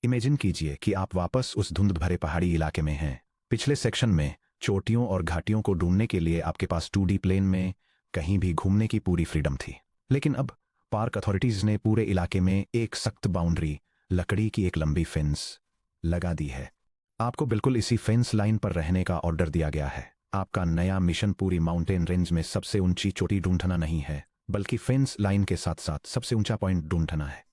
Imagine कीजिए कि आप वापस उस धुंध भरे पहाड़ी इलाके में हैं। पिछले सेक्शन में चोटियों और घाटियों को ढूंढने के लिए आपके पास 2D प्लेन में कहीं भी घूमने की पूरी फ्रीडम थी। लेकिन अब पार्क अथॉरिटीज ने पूरे इलाके में एक सख्त बाउंड्री, लकड़ी की एक लंबी फेंस लगा दी है। आपको बिल्कुल इसी फेंस लाइन पर रहने का ऑर्डर दिया गया है। आपका नया मिशन पूरी माउंटेन रेंज में सबसे ऊंची चोटी ढूंढना नहीं है, बल्कि फेंस लाइन के साथ साथ सबसे ऊंचा पॉइंट ढूंढना है।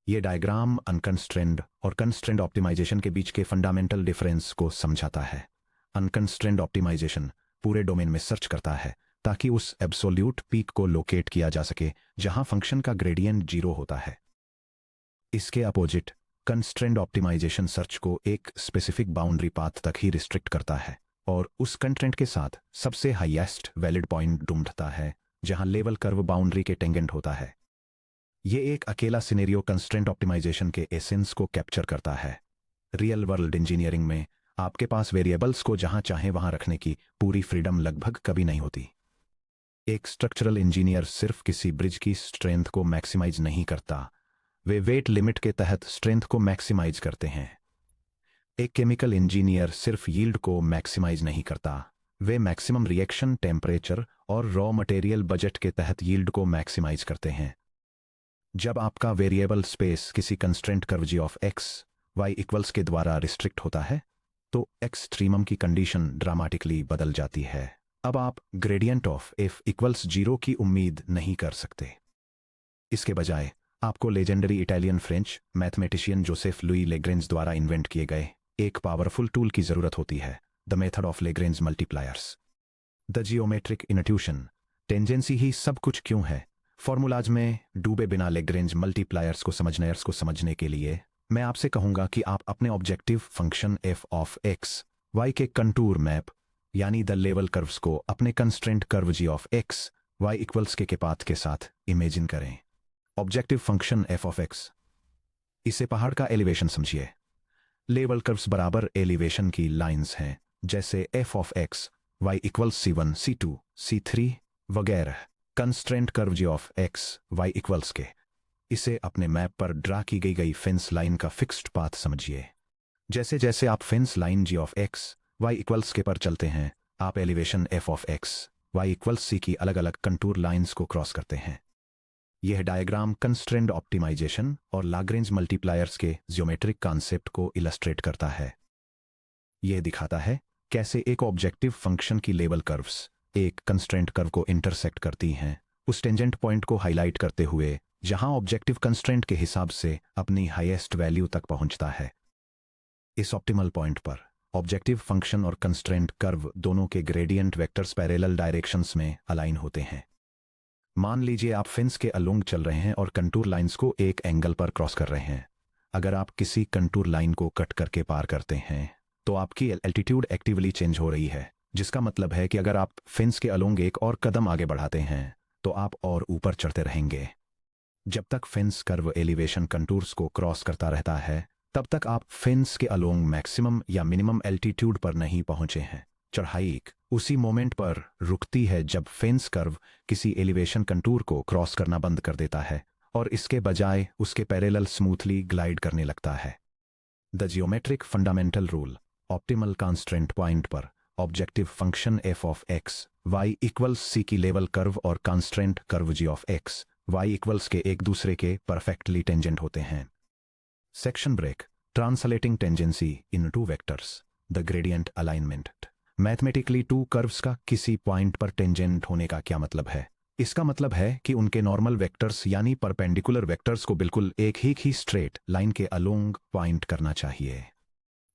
ये डायग्राम अनकंस्ट्रेंड और कंस्ट्रेंड ऑप्टिमाइजेशन के बीच के फंडामेंटल डिफरेंस को समझाता है। अनकंस्ट्रेंड ऑप्टिमाइजेशन पूरे डोमेन में सर्च करता है ताकि उस एब्सोल्यूट पीक को लोकेट किया जा सके जहां फंक्शन का ग्रेडियंट 0 होता है। इसके अपोजिट कंस्ट्रेंड ऑप्टिमाइजेशन सर्च को एक स्पेसिफिक बाउंड्री पाथ तक ही रिस्ट्रिक्ट करता है और उस कंस्ट्रेंट के साथ सबसे हाईएस्ट वैलिड पॉइंट ढूंढता है जहां लेवल कर्व बाउंड्री के टेंजेंट होता है। ये एक अकेला सिनेरियो कंस्ट्रेंट ऑप्टिमाइजेशन के एसेंस को कैप्चर करता है। रियल वर्ल्ड इंजीनियरिंग में आपके पास वेरिएबल्स को जहां चाहे वहां रखने की पूरी फ्रीडम लगभग कभी नहीं होती। एक स्ट्रक्चरल इंजीनियर सिर्फ किसी ब्रिज की स्ट्रेंथ को मैक्सिमाइज नहीं करता, वे वेट लिमिट के तहत स्ट्रेंथ को मैक्सिमाइज करते हैं। एक केमिकल इंजीनियर सिर्फ यील्ड को मैक्सिमाइज नहीं करता, वे मैक्सिमम रिएक्शन टेम्परेचर और रॉ मटेरियल बजट के तहत यील्ड को मैक्सिमाइज करते हैं। जब आपका वेरिएबल स्पेस किसी constraint curve ji of x Y equals के द्वारा रिस्ट्रिक्ट होता है तो एक्सट्रीमम की कंडीशन ड्रामेटिकली बदल जाती है। अब आप ग्रेडियंट ऑफ एफ इक्वल्स 0 की उम्मीद नहीं कर सकते। इसके बजाय आपको legendary Italian French mathematician Joseph Louis Lagrange द्वारा इन्वेंट किए गए एक पावरफुल टूल की जरूरत होती है, the method of Lagrange multipliers. The geometric intuition, tangency ही सब कुछ क्यों है, फॉर्मूलाज में डूबे बिना लेग्रेंज मल्टीप्लायर्स को समझने के लिए मैं आपसे कहूंगा कि आप अपने objective function F of x y के कंटूर मैप यानी द लेवल कर्व्स को अपने constraint curve ji of x Y equals k path के साथ इमेजिन करें। Objective function F of x, इसे पहाड़ का एलिवेशन समझिए। लेवल कर्व्स बराबर एलिवेशन की लाइंस हैं, जैसे f of x Y equals C1 C2 C3 वगैरह। Constraint curve ji of x Y equals k इसे अपने मैप पर ड्रा की गई फेंस लाइन का फिक्स्ड पाथ समझिए। जैसे जैसे आप fence line G of x Y equals K पर चलते हैं, आप elevation F of x Y equals C की अलग अलग कंटूर लाइंस को क्रॉस करते हैं। यह डायग्राम कंस्ट्रेंट ऑप्टिमाइजेशन और लाग्रेंज मल्टीप्लायर्स के ज्योमेट्रिक कॉन्सेप्ट को इलस्ट्रेट करता है। यह दिखाता है कैसे एक ऑब्जेक्टिव फंक्शन की लेवल कर्व्स एक कंस्ट्रेंट कर्व को इंटरसेक्ट करती हैं, उस टेंजेंट पॉइंट को हाईलाइट करते हुए जहां ऑब्जेक्टिव कंस्ट्रेंट के हिसाब से अपनी हाईएस्ट वैल्यू तक पहुंचता है। इस ऑप्टिमल पॉइंट पर ऑब्जेक्टिव फंक्शन और कंस्ट्रेंट कर्व दोनों के ग्रेडियंट वेक्टर्स पैरेलल डायरेक्शंस में अलाइन होते हैं। मान लीजिए आप फेंस के अलोंग चल रहे हैं और कंटूर लाइंस को एक एंगल पर क्रॉस कर रहे हैं। अगर आप किसी कंटूर लाइन को कट करके पार करते हैं तो आपकी एल्टीट्यूड एक्टिवली चेंज हो रही है, जिसका मतलब है कि अगर आप फेंस के अलोंग एक और कदम आगे बढ़ाते हैं तो आप और ऊपर चढ़ते रहेंगे। जब तक फेंस कर्व एलिवेशन कंटूर्स को क्रॉस करता रहता है तब तक आप फेंस के अलोंग मैक्सिमम या मिनिमम एल्टीट्यूड पर नहीं पहुंचे हैं। चढ़ाई उसी मोमेंट पर रुकती है जब फेंस कर्व किसी एलिवेशन कंटूर को क्रॉस करना बंद कर देता है और इसके बजाय उसके पैरेलल स्मूथली ग्लाइड करने लगता है। The geometric fundamental rule, optimal constraint point पर objective function F of x Y equals C की लेवल कर्व और constraint curve ji of x Y equals K एक दूसरे के परफेक्टली टेंजेंट होते हैं। Section break, translating tangency into vectors, the gradient alignment. Mathematically two curves का किसी point पर टेंजेंट होने का क्या मतलब है? इसका मतलब है कि उनके नॉर्मल वेक्टर्स यानी परपेंडिकुलर वेक्टर्स को बिल्कुल एक ही स्ट्रेट लाइन के अलोंग पॉइंट करना चाहिए।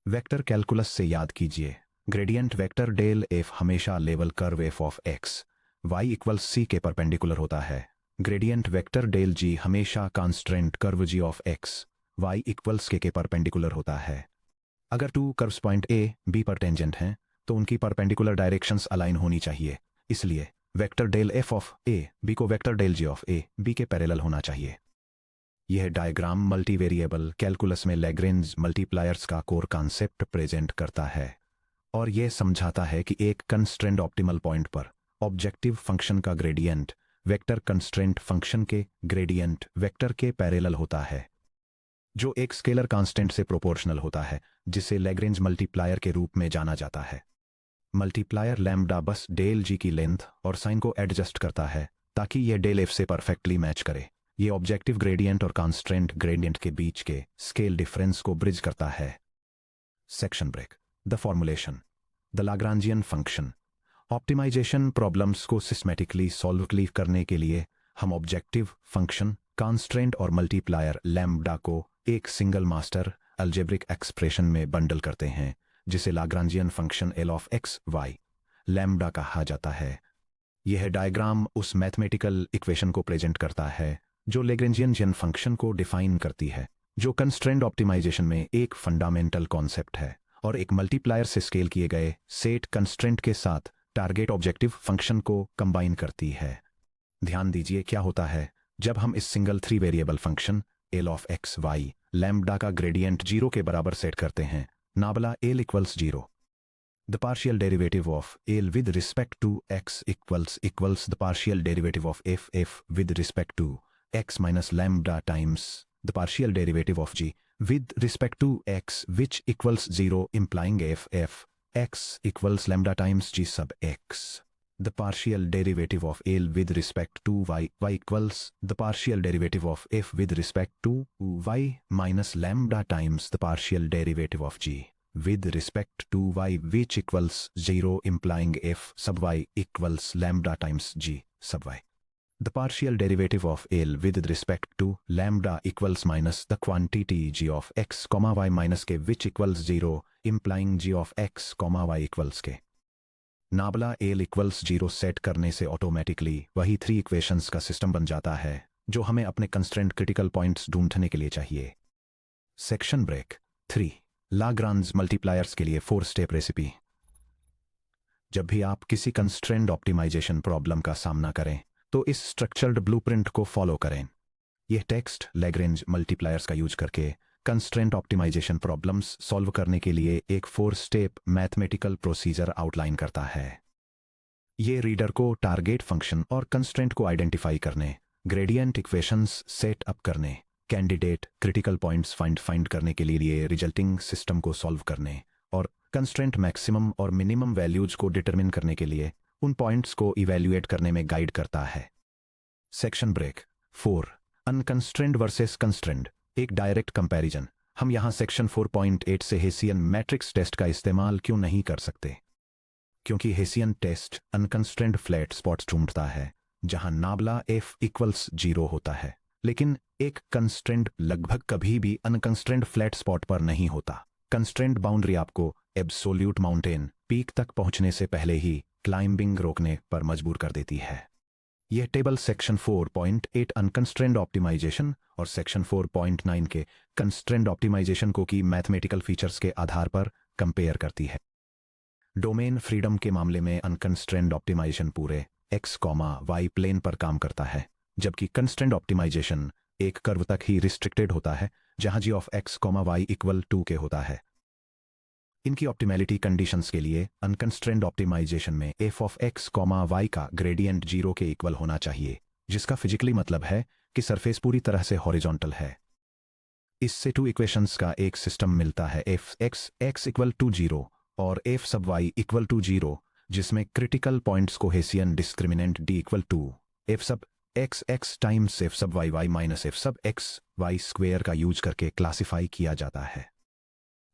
वेक्टर कैलकुलस से याद कीजिए, ग्रेडियंट वेक्टर डेल एफ हमेशा level curve F of x Y equals C के परपेंडिकुलर होता है। ग्रेडियंट वेक्टर डेल जी हमेशा constraint curve ji of x Y equals के परपेंडिकुलर होता है। अगर two curves point A B पर टेंजेंट हैं तो उनकी परपेंडिकुलर डायरेक्शंस अलाइन होनी चाहिए, इसलिए vector del F of A B को vector del G of A B के पैरेलल होना चाहिए। यह डायग्राम मल्टीवेरिएबल कैलकुलस में लैग्रेंज मल्टीप्लायर्स का कोर कॉन्सेप्ट प्रेजेंट करता है और यह समझाता है कि एक कंस्ट्रेंट ऑप्टिमल पॉइंट पर ऑब्जेक्टिव फंक्शन का ग्रेडियंट वेक्टर कंस्ट्रेंट फंक्शन के ग्रेडियंट वेक्टर के पैरेलल होता है। जो एक स्केलर कांस्टेंट से प्रोपोर्शनल होता है, जिसे लैग्रेंज मल्टीप्लायर के रूप में जाना जाता है। मल्टीप्लायर लैम्ब्डा बस डेल जी की लेंथ और साइन को एडजस्ट करता है ताकि यह डेल एफ से परफेक्टली मैच करे। ये ऑब्जेक्टिव ग्रेडियंट और कांस्टेंट ग्रेडियंट के बीच के स्केल डिफरेंस को ब्रिज करता है। Section break. The formulation. The Lagrangian function. Optimisation problems को सिस्टेमेटिकली सॉल्व करने के लिए हम ऑब्जेक्टिव फंक्शन, कांस्ट्रेंट और मल्टीप्लायर लैम्ब्डा को एक सिंगल मास्टर अलजेब्रिक एक्सप्रेशन में बंडल करते हैं, जिसे Lagrangian function L of x Y lambda कहा जाता है। यह डायग्राम उस मैथमेटिकल इक्वेशन को प्रेजेंट करता है जो लैग्रेंजियन फंक्शन को डिफाइन करती है, जो कंस्ट्रेंट ऑप्टिमाइजेशन में एक फंडामेंटल कॉन्सेप्ट है और एक मल्टीप्लायर से स्केल किए गए सेट कंस्ट्रेंट के साथ टारगेट ऑब्जेक्टिव फंक्शन को कंबाइन करती है। ध्यान दीजिए क्या होता है जब हम इस single 3 variable function L of x Y lambda का ग्रेडियंट 0 के बराबर सेट करते हैं, nabla L equals 0। The partial derivative of L with respect to X equals the partial derivative of F F with respect to X minus lambda times the partial derivative of G with respect to x, which equals 0, implying f x equals lambda times g sub x. The partial derivative of L with respect to y equals the partial derivative of f with respect to y minus lambda times the partial derivative of g with respect to y, which equals 0, implying f sub y equals lambda times g sub y. The partial derivative of L with respect to lambda equals minus the quantity g of x comma y minus k, which equals 0, implying g of x comma y equals k. नाबला L equals 0 set करने से automatically वही 3 equations का system बन जाता है जो हमें अपने कंस्ट्रेंट क्रिटिकल पॉइंट्स ढूंढने के लिए चाहिए। Section break 3। लाग्रांज मल्टीप्लायर्स के लिए 4 स्टेप रेसिपी। जब भी आप किसी कंस्ट्रेंट ऑप्टिमाइजेशन प्रॉब्लम का सामना करें तो इस स्ट्रक्चर्ड ब्लूप्रिंट को फॉलो करें। यह टेक्स्ट लैग्रेंज मल्टीप्लायर्स का यूज करके कंस्ट्रेंट ऑप्टिमाइजेशन प्रॉब्लम्स सॉल्व करने के लिए एक 4 स्टेप मैथमेटिकल प्रोसीजर आउटलाइन करता है। ये रीडर को टारगेट फंक्शन और कंस्ट्रेंट को आइडेंटिफाई करने, ग्रेडियंट इक्वेशंस सेट अप करने, कैंडिडेट क्रिटिकल पॉइंट्स फाइंड करने के लिए रिजल्टिंग सिस्टम को सॉल्व करने और कंस्ट्रेंट मैक्सिमम और मिनिमम वैल्यूज को डिटरमिन करने के लिए उन पॉइंट्स को इवैल्यूएट करने में गाइड करता है। Section break 4। Unconstrained versus constrained, एक डायरेक्ट कंपैरिजन। हम यहां सेक्शन 4.8 से हेसियन मैट्रिक्स टेस्ट का इस्तेमाल क्यों नहीं कर सकते? क्योंकि Hessian test unconstrained flat spots ढूंढता है जहां नाबला एफ इक्वल्स 0 होता है, लेकिन एक कंस्ट्रेंड लगभग कभी भी अनकंस्ट्रेंड फ्लैट स्पॉट पर नहीं होता। कंस्ट्रेंड बाउंड्री आपको एब्सोल्यूट माउंटेन पीक तक पहुंचने से पहले ही क्लाइंबिंग रोकने पर मजबूर कर देती है। यह टेबल सेक्शन 4.8 अनकंस्ट्रेंड ऑप्टिमाइजेशन और सेक्शन 4.9 के कंस्ट्रेंड ऑप्टिमाइजेशन को की मैथमेटिकल फीचर्स के आधार पर कंपेयर करती है। डोमेन फ्रीडम के मामले में अनकंस्ट्रेंड ऑप्टिमाइजेशन पूरे x, y प्लेन पर काम करता है, जबकि कंस्ट्रेंड ऑप्टिमाइजेशन एक कर्व तक ही रिस्ट्रिक्टेड होता है जहां g of x, y equal 2 के होता है। इनकी ऑप्टिमैलिटी कंडीशंस के लिए अनकंस्ट्रेंड ऑप्टिमाइजेशन में f ऑफ x, y का ग्रेडियंट 0 के इक्वल होना चाहिए, जिसका फिजिकली मतलब है कि सरफेस पूरी तरह से हॉरिजॉन्टल है। इससे 2 इक्वेशंस का एक सिस्टम मिलता है, f x इक्वल टू 0 और f सब y इक्वल टू 0, जिसमें क्रिटिकल पॉइंट्स को Hessian discriminant d equal to f सब x टाइम्स f सब y माइनस f सब y स्क्वेयर का यूज करके क्लासिफाई किया जाता है।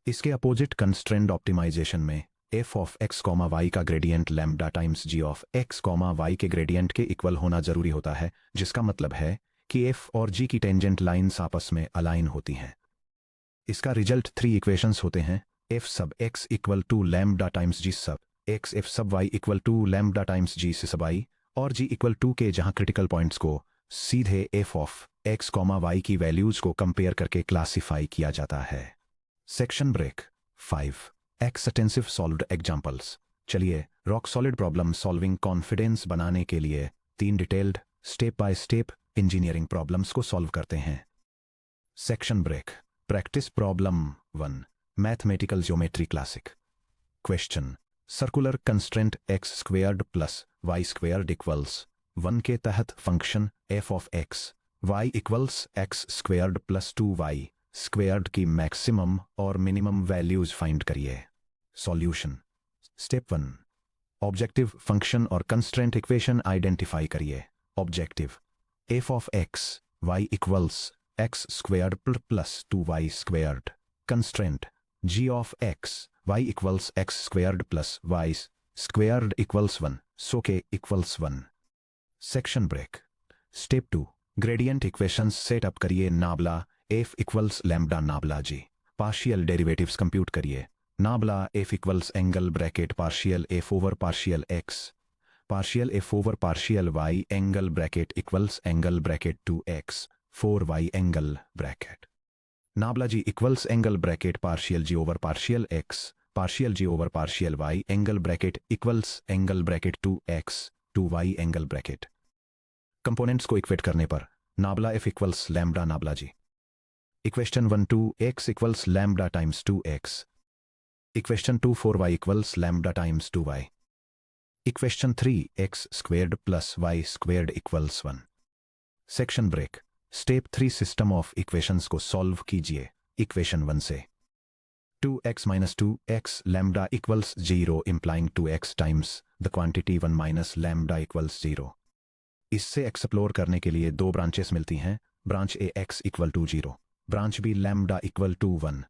इसके अपोजिट कंस्ट्रेंड ऑप्टिमाइजेशन में f ऑफ x, y का gradient lambda times g of x, y के ग्रेडियंट के इक्वल होना जरूरी होता है, जिसका मतलब है कि f और g की टेंजेंट लाइंस आपस में अलाइन होती हैं। इसका रिजल्ट 3 इक्वेशंस होते हैं, f सब x equal to lambda times g सब x, f सब y equal to lambda times g सब y और g इक्वल टू के, जहां क्रिटिकल पॉइंट्स को सीधे f ऑफ x, y की वैल्यूज को कंपेयर करके क्लासिफाई किया जाता है। Section break 5। Extensive solved examples. चलिए rock solid problem solving confidence बनाने के लिए 3 detailed step by step engineering problems को सॉल्व करते हैं। Section break. Practice problem 1, mathematical geometry classic. Question, circular constraint x squared plus y squared equals 1 के तहत function f of x, y equals x squared plus 2y squared की maximum और minimum values find करिए। Solution. Step 1, objective function और constraint equation identify करिए। Objective, f of x Y equals x squared plus 2y squared. Constraint, g of x Y equals x squared plus y squared equals 1, so K equals 1। Section break. Step 2, gradient equations setup करिए। Nabla F equals lambda nabla G. Partial derivatives compute करिए। Nabla F equals angle bracket partial F over partial X partial F over partial Y angle bracket equals angle bracket 2x 4y angle bracket. Nabla G equals angle bracket partial G over partial X partial G over partial Y angle bracket equals angle bracket 2x 2y angle bracket. Components को equate करने पर nabla F equals lambda nabla G. Equation 1 2x equals lambda times 2x। Equation 2 4y equals lambda times 2y। Equation 3 x squared plus y squared equals 1। Section break. Step 3, system of equations को solve कीजिए। Equation 1 से 2x minus 2x lambda equals 0 implying 2x times the quantity 1 minus lambda equals 0। इससे explore करने के लिए दो branches मिलती हैं, branch A x equal to 0, branch B lambda equal to 1।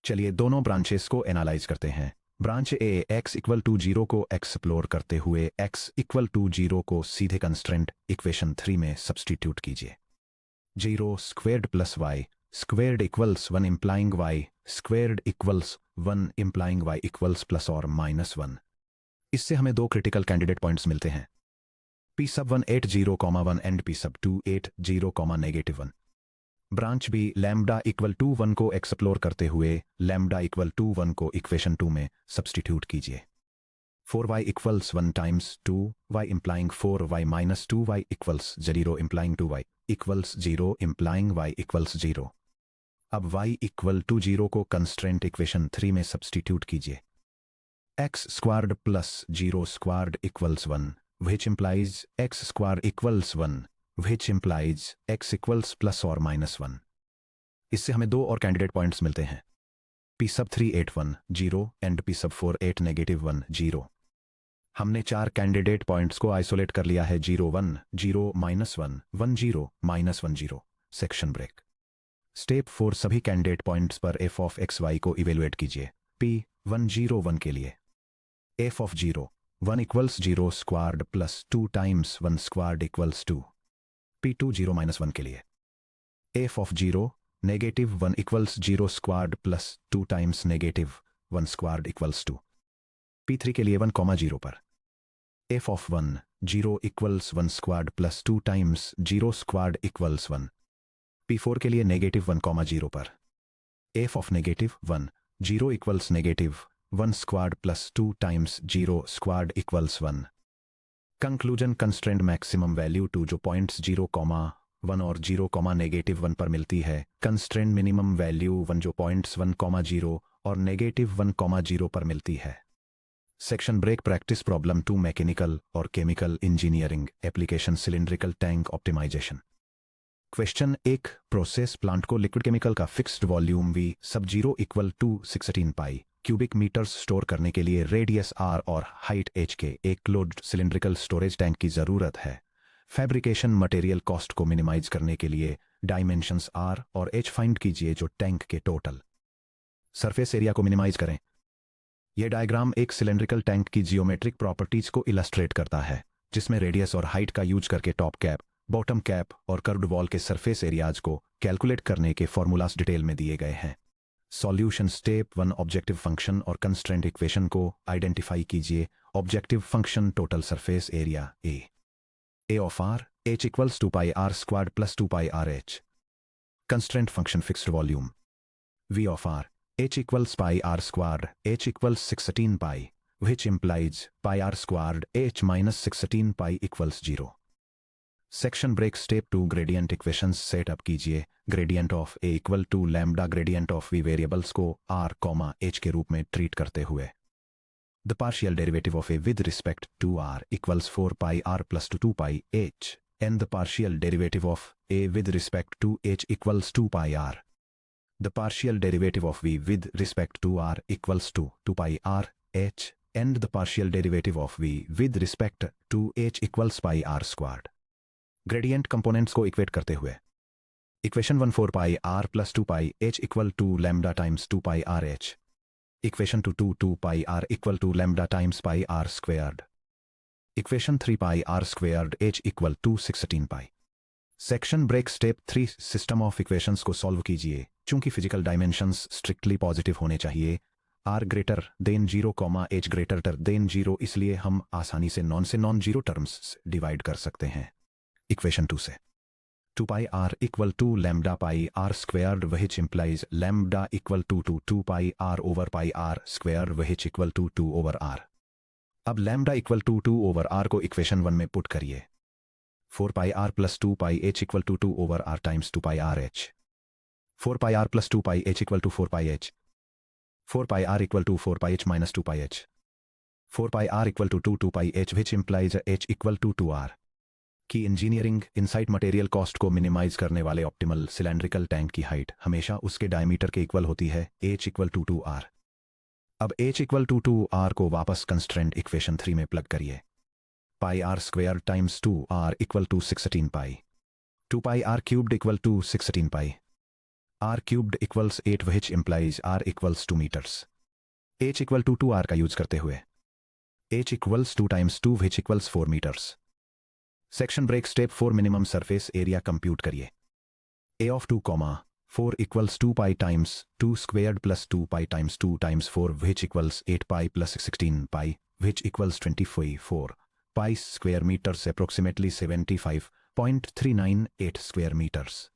चलिए दोनों ब्रांचेस को एनालाइज करते हैं। Branch A x equal to 0 को एक्सप्लोर करते हुए x इक्वल टू 0 को सीधे कंस्ट्रेंट इक्वेशन 3 में सब्सटीट्यूट कीजिए। 0 squared plus y squared equals 1 implying y squared equals 1 implying y equals plus और माइनस 1। इससे हमें दो क्रिटिकल कैंडिडेट पॉइंट्स मिलते हैं, p sub 1 8 0, 1 and p sub 2 8 0, -1। Branch B lambda equal to 1 को एक्सप्लोर करते हुए लैम्बडा इक्वल टू 1 को इक्वेशन 2 में सब्सटीट्यूट कीजिए। 4y equals 1 times 2y implying 4y minus 2y equals 0 implying 2y equals 0 implying y equals 0। अब y equal to 0 को constraint equation 3 में substitute कीजिए। x squared plus 0 squared equals 1, which implies x square equals 1, which implies x equals plus or minus 1। इससे हमें दो और candidate points मिलते हैं, p sub 3 8 1 0 and p sub 4 8 -1 0। हमने चार कैंडिडेट पॉइंट्स को आइसोलेट कर लिया है, 0 1 0 -1 1 0 -1 0। Section break. स्टेप 4, सभी कैंडिडेट पॉइंट्स पर f ऑफ x y को इवेलुएट कीजिए। p 1 0 1 के लिए f of 0 1 equals 0 squared plus 2 times 1 squared equals 2। p2 0 -1 के लिए f of 0 -1 equals 0 squared plus 2 times -1 squared equals 2। p3 के लिए 1, 0 पर f of 1 0 equals 1 squared plus 2 times 0 squared equals 1। p4 के लिए -1, 0 पर f of -1 0 equals -1 squared plus 2 times 0 squared equals 1। Conclusion, constraint maximum value 2 जो points 0, 1 और 0, -1 पर मिलती है। कंस्ट्रेंट मिनिमम वैल्यू 1 जो पॉइंट्स 1, 0 और -1, 0 पर मिलती है। Section break. Practice problem 2, mechanical और chemical engineering application cylindrical tank optimization. Question 1, process plant को लिक्विड केमिकल का fixed volume V sub 0 equal to 16 pi cubic metres store करने के लिए रेडियस r और हाइट h के एक क्लोज्ड सिलिंड्रिकल स्टोरेज टैंक की जरूरत है। फैब्रिकेशन मटेरियल कॉस्ट को मिनिमाइज करने के लिए डायमेंशंस r और h फाइंड कीजिए जो टैंक के टोटल सरफेस एरिया को मिनिमाइज करें। यह डायग्राम एक सिलिंड्रिकल टैंक की जियोमेट्रिक प्रॉपर्टीज को इलस्ट्रेट करता है, जिसमें रेडियस और हाइट का यूज करके टॉप कैप, बॉटम कैप और कर्व्ड वॉल के सरफेस एरियाज को कैलकुलेट करने के फॉर्मूलास डिटेल में दिए गए हैं। सॉल्यूशन। स्टेप 1, ऑब्जेक्टिव फंक्शन और कंस्ट्रेंट इक्वेशन को आइडेंटिफाई कीजिए। Objective function total surface area a of r h equals 2 pi r squared plus 2 pi r h। Constraint function fixed volume v of r h equals pi r squared h equals 16 pi, which implies pi r squared h minus 16 pi equals 0। Section break. Step 2, gradient equations setup कीजिए। Gradient of a equal to lambda gradient of v variables को r, h के रूप में treat करते हुए the partial derivative of a with respect to r equals 4 pi r plus 2 pi h and the partial derivative of a with respect to h equals 2 pi r। The partial derivative of v with respect to r equals to 2 pi r h and the partial derivative of v with respect to h equals pi r squared. Gradient components को equate करते हुए equation 1 4 pi r plus 2 pi h equal to lambda times 2 pi r h. Equation 2 pi r equal to lambda times pi r squared. Equation 3 pi r squared h equal to 16 pi. Section break step 3 system of equations को solve कीजिए. चूंकि physical dimensions strictly positive होने चाहिए, r greater than 0, h greater than 0, इसलिए हम आसानी से non zero terms divide कर सकते हैं. इक्वेशन 2 से 2 pi r equal to lambda pi r squared which implies lambda equal to 2 pi r over pi r square which equal to 2 over r. अब lambda equal to 2 over r को equation 1 में put करिए. 4 pi r plus 2 pi h equal to 2 over r times 2 pi r h. 4 pi r plus 2 pi h equal to 4 pi h. 4 pi r equal to 4 pi h minus 2 pi h. 4 pi r equal to 2 pi h which implies h equal to 2r. की engineering inside material cost को minimise करने वाले optimal cylindrical tank की height हमेशा उसके diameter के equal होती है. h equal to 2r. अब h equal to 2r को वापस कंस्ट्रेंट इक्वेशन 3 में प्लग करिए. pi r square times 2r equal to 16 pi. 2 pi r cubed equal to 16 pi. r cubed equals 8 which implies r equals 2 meters. h equal to 2r का use करते हुए h equals 2 times 2 which equals 4 meters. Section break step 4 minimum surface area compute करिए. a of 2, 4 equals 2 pi times 2 squared plus 2 pi times 2 times 4 which equals 8 pi plus 16 pi which equals 24 pi square meters, approximately 75.398 square meters.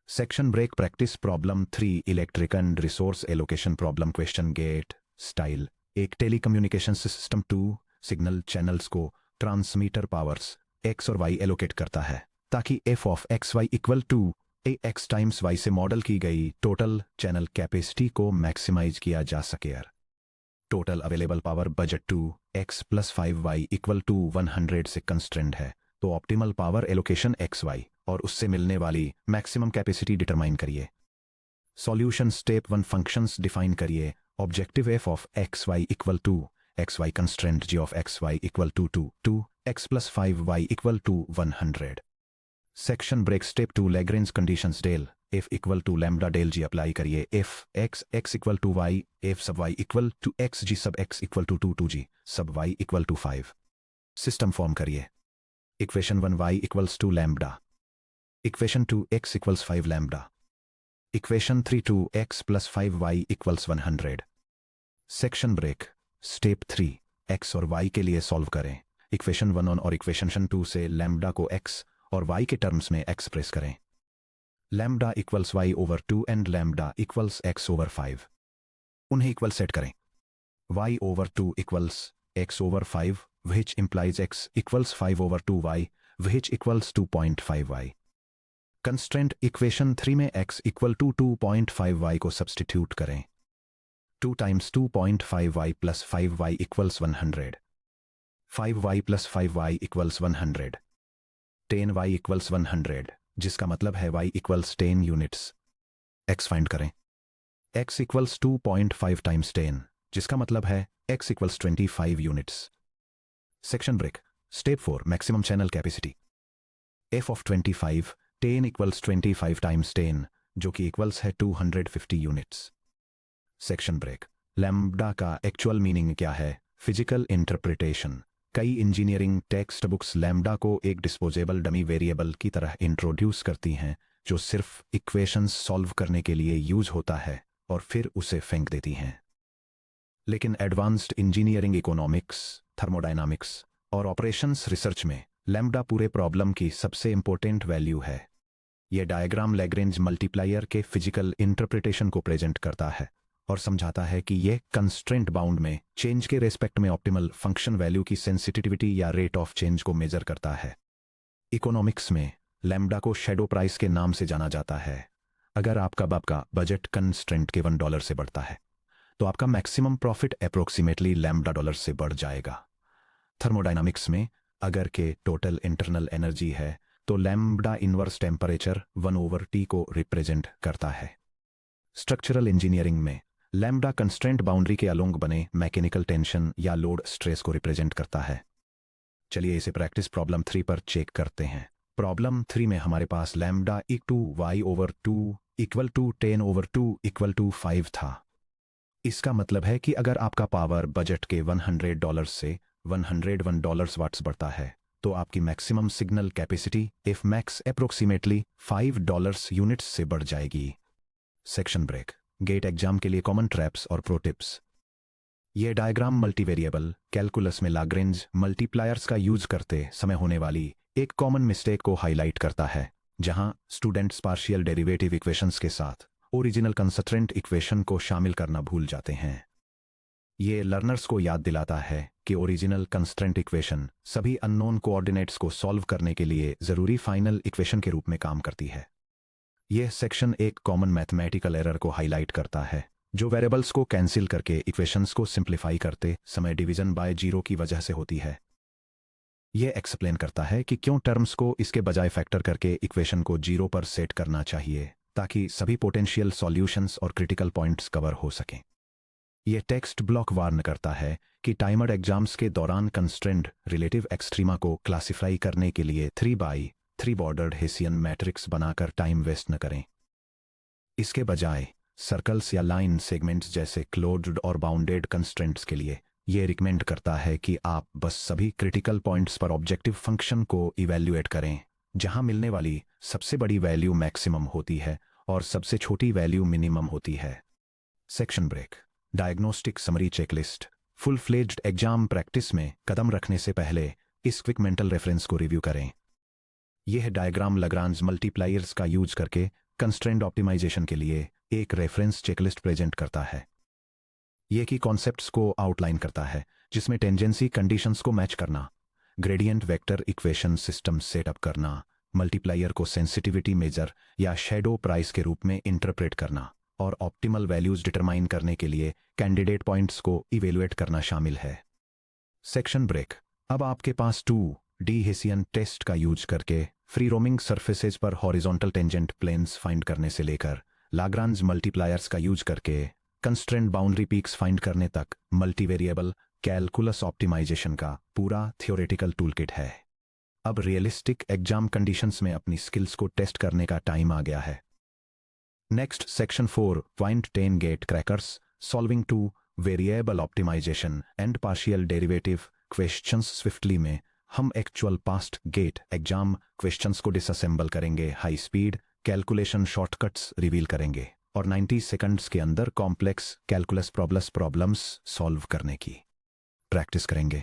Section break practice problem 3 electric and resource allocation problem question gate style. एक telecommunication system 2 signal channels को transmitter powers x और y allocate करता है ताकि f of x y equal to ax times y से model की गई total channel capacity को मैक्सिमाइज किया जा सके. Total available power budget 2x plus 5y equal to 100 से कंस्ट्रेंट है, तो ऑप्टिमल पावर एलोकेशन xy और उससे मिलने वाली मैक्सिमम कैपेसिटी डिटरमाइन करिए. सॉल्यूशन स्टेप 1 फंक्शंस डिफाइन करिए. Objective f of xy equal to xy constraint g of xy equal to 2x plus 5y equal to 100. Section break step 2 Lagrange conditions del f equal to lambda del g apply करिए. f x equal to y, f सब y equal to x, g सब x equal to 2g sub y equal to 5. System form करिए. Equation 1 y equals two lambda. Equation 2 x equals 5 lambda. Equation 3 2x plus 5y equals 100. Section break step 3 x और y के लिए solve करें. Equation 1 और equation 2 से lambda को x और y के टर्म्स में एक्सप्रेस करें. Lambda equals y over 2 and lambda equals x over 5. उन्हें इक्वल सेट करें. y over 2 equals x over 5 which implies x equals 5 over 2y which equals 2.5y. Constraint equation 3 में x equal to 2.5y को substitute करें. 2 times 2.5y plus 5y equals 100. 5y plus 5y equals 100. 10y equals 100, जिसका मतलब है y equals 10 units. x find करें. x equals 2.5 times 10, जिसका मतलब है x equals 25 units. Section break step 4 maximum channel capacity. f of 25 10 equals 25 times 10, जो कि equals है 250 यूनिट्स. सेक्शन ब्रेक लैम्डा का एक्चुअल मीनिंग क्या है? Physical interpretation. कई इंजीनियरिंग टेक्स्ट बुक्स लैम्डा को एक डिस्पोजेबल डमी वेरिएबल की तरह इंट्रोड्यूस करती हैं जो सिर्फ इक्वेशंस सॉल्व करने के लिए यूज होता है और फिर उसे फेंक देती हैं. लेकिन एडवांस्ड इंजीनियरिंग इकोनॉमिक्स, थर्मोडायनामिक्स और ऑपरेशंस रिसर्च में लैम्डा पूरे प्रॉब्लम की सबसे इंपॉर्टेंट वैल्यू है. यह डायग्राम लैग्रेंज मल्टीप्लायर के फिजिकल इंटरप्रिटेशन को प्रेजेंट करता है और समझाता है कि यह कंस्ट्रेंट बाउंड में चेंज के रेस्पेक्ट में ऑप्टिमल फंक्शन वैल्यू की सेंसिटिविटी या रेट ऑफ चेंज को मेजर करता है. इकोनॉमिक्स में लैम्डा को शैडो प्राइस के नाम से जाना जाता है. अगर आपका बजट कंस्ट्रेंट के $1 से बढ़ता है तो आपका maximum profit approximately lambda dollar से बढ़ जाएगा. थर्मोडायनामिक्स में अगर के टोटल इंटरनल एनर्जी है तो लैम्डा इनवर्स टेम्परेचर 1/T को रिप्रेजेंट करता है. स्ट्रक्चरल इंजीनियरिंग में लैम्बडा कंस्ट्रेंट बाउंड्री के अलोंग बने मैकेनिकल टेंशन या लोड स्ट्रेस को रिप्रेजेंट करता है। चलिए इसे प्रैक्टिस प्रॉब्लम 3 पर चेक करते हैं। प्रॉब्लम 3 में हमारे पास lambda y/2 equal to 10/2 equal to 5 था। इसका मतलब है कि अगर आपका पावर बजट के $100 से $101 वाट्स बढ़ता है तो आपकी maximum signal capacity if max approximately $5 units से बढ़ जाएगी। Section break. गेट एग्जाम के लिए कॉमन ट्रैप्स और प्रो टिप्स। यह डायग्राम मल्टीवेरिएबल कैलकुलस में लाग्रेंज मल्टीप्लायर्स का यूज करते समय होने वाली एक कॉमन मिस्टेक को हाईलाइट करता है, जहां स्टूडेंट्स पार्शियल डेरिवेटिव इक्वेशंस के साथ ओरिजिनल कंस्ट्रेंट इक्वेशन को शामिल करना भूल जाते हैं। ये लर्नर्स को याद दिलाता है कि ओरिजिनल कंस्ट्रेंट इक्वेशन सभी अननोन कोऑर्डिनेट्स को सॉल्व करने के लिए जरूरी फाइनल इक्वेशन के रूप में काम करती है। यह सेक्शन एक कॉमन मैथमेटिकल एरर को हाईलाइट करता है जो वेरिएबल्स को कैंसिल करके इक्वेशंस को सिंप्लीफाई करते समय डिवीजन बाय जीरो की वजह से होती है। यह एक्सप्लेन करता है कि क्यों टर्म्स को इसके बजाय फैक्टर करके इक्वेशन को जीरो पर सेट करना चाहिए ताकि सभी पोटेंशियल सॉल्यूशंस और क्रिटिकल पॉइंट्स कवर हो सकें। यह टेक्स्ट ब्लॉक वार्न करता है कि टाइमर एग्जाम्स के दौरान कंस्ट्रेंट रिलेटिव एक्सट्रीमा को क्लासिफाई करने के लिए 3x3 बॉर्डर्ड हेसियन मैट्रिक्स बनाकर टाइम वेस्ट न करें। इसके बजाय सर्कल्स या लाइन सेगमेंट्स जैसे क्लोज्ड और बाउंडेड कंस्ट्रेंट्स के लिए यह रिकमेंड करता है कि आप बस सभी क्रिटिकल पॉइंट्स पर ऑब्जेक्टिव फंक्शन को इवैल्यूएट करें जहां मिलने वाली सबसे बड़ी वैल्यू मैक्सिमम होती है और सबसे छोटी वैल्यू मिनिमम होती है। Section break. Diagnostic summary checklist. Full fledged exam practice में कदम रखने से पहले इस क्विक मेंटल रेफरेंस को रिव्यू करें। यह डायग्राम लाग्रांज मल्टीप्लायर्स का यूज करके कंस्ट्रेंट ऑप्टिमाइजेशन के लिए एक रेफरेंस चेकलिस्ट प्रेजेंट करता है। यह की कॉन्सेप्ट्स को आउटलाइन करता है जिसमें टेंजेंसी कंडीशंस को मैच करना, gradient vector equation system setup करना, मल्टीप्लायर को सेंसिटिविटी मेजर या शैडो प्राइस के रूप में इंटरप्रेट करना और ऑप्टिमल वैल्यूज डिटरमाइन करने के लिए कैंडिडेट पॉइंट्स को इवेलुएट करना शामिल है। Section break. अब आपके पास 2D हेसियन टेस्ट का यूज करके फ्री रोमिंग सरफेसेज पर हॉरिजॉन्टल टेंजेंट प्लेन्स फाइंड करने से लेकर लाग्रांज मल्टीप्लायर्स का यूज करके कंस्ट्रेंट बाउंड्री पीक्स फाइंड करने तक मल्टीवेरिएबल कैलकुलस ऑप्टिमाइजेशन का पूरा थियोरेटिकल टूलकिट है। अब रियलिस्टिक एग्जाम कंडीशंस में अपनी स्किल्स को टेस्ट करने का टाइम आ गया है। Next section 4 point 10 GATE crackers solving 2 variable optimization and partial derivative questions swiftly में हम actual past GATE exam questions को डिसअसेंबल करेंगे, high speed calculation shortcuts reveal करेंगे और 90 सेकंड्स के अंदर कॉम्प्लेक्स कैलकुलस प्रॉब्लम्स सॉल्व करने की प्रैक्टिस करेंगे।